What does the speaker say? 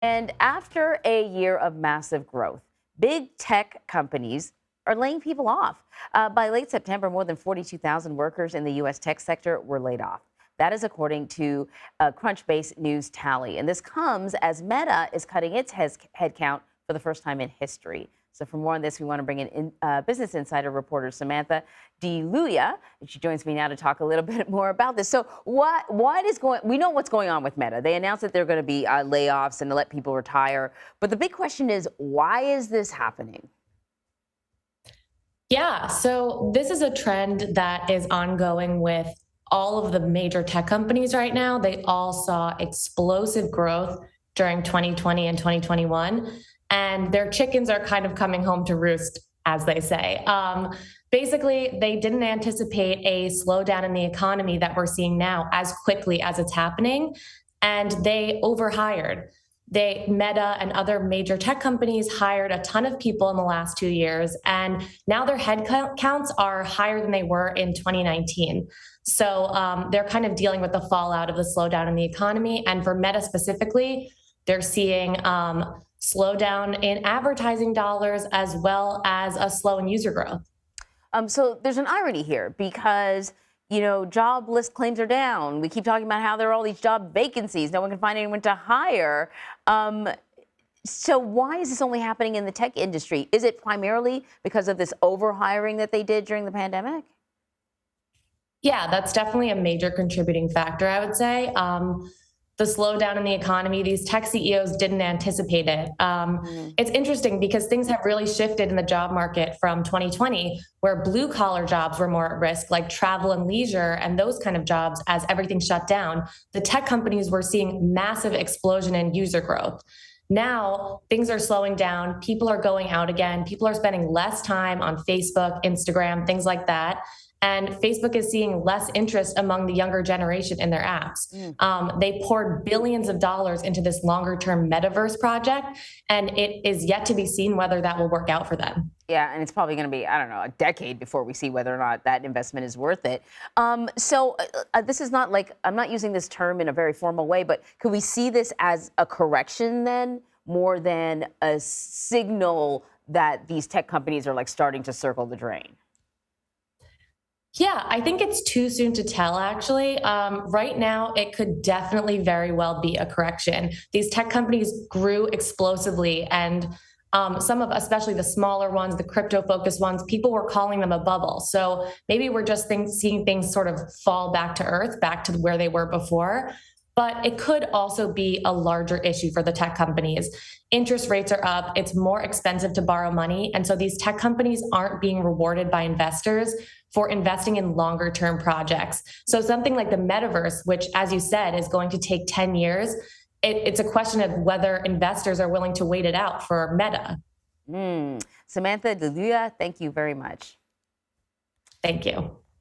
And after a year of massive growth, big tech companies are laying people off. By late September, more than 42,000 workers in the U.S. tech sector were laid off. That is according to a Crunchbase News tally. And this comes as Meta is cutting its headcount for the first time in history. So for more on this, we want to bring in Business Insider reporter Samantha DeLuia. She joins me now to talk a little bit more about this. So what is going? We know what's going on with Meta. They announced that they're going to be layoffs and to let people retire. But the big question is, why is this happening? Yeah, so this is a trend that is ongoing with all of the major tech companies right now. They all saw explosive growth during 2020 and 2021, and their chickens are kind of coming home to roost, as they say. Basically, they didn't anticipate a slowdown in the economy that we're seeing now as quickly as it's happening, and they overhired. Meta and other major tech companies hired a ton of people in the last 2 years, and now their head counts are higher than they were in 2019. So they're kind of dealing with the fallout of the slowdown in the economy. And for Meta specifically, they're seeing slowdown in advertising dollars as well as a slow in user growth. So there's an irony here because job list claims are down. We keep talking about how there are all these job vacancies. No one can find anyone to hire. So why is this only happening in the tech industry? Is it primarily because of this overhiring that they did during the pandemic? Yeah, that's definitely a major contributing factor, I would say. The slowdown in the economy, these tech CEOs didn't anticipate it. It's interesting because things have really shifted in the job market from 2020, where blue collar jobs were more at risk, like travel and leisure and those kind of jobs, as everything shut down. The tech companies were seeing massive explosion in user growth. Now things are slowing down. People are going out again. People are spending less time on Facebook, Instagram, things like that. And Facebook is seeing less interest among the younger generation in their apps. They poured billions of dollars into this longer term metaverse project, and it is yet to be seen whether that will work out for them. Yeah, and it's probably going to be, I don't know, a decade before we see whether or not that investment is worth it. This is not like, I'm not using this term in a very formal way, but could we see this as a correction then, more than a signal that these tech companies are like starting to circle the drain? Yeah, I think it's too soon to tell, actually. Right now, it could definitely very well be a correction. These tech companies grew explosively, and some of, especially the smaller ones, the crypto-focused ones, people were calling them a bubble. So maybe we're just seeing things sort of fall back to earth, back to where they were before. But it could also be a larger issue for the tech companies. Interest rates are up. It's more expensive to borrow money. And so these tech companies aren't being rewarded by investors for investing in longer term projects. So something like the metaverse, which, as you said, is going to take 10 years, it's a question of whether investors are willing to wait it out for Meta. Samantha DeLuia, thank you very much. Thank you.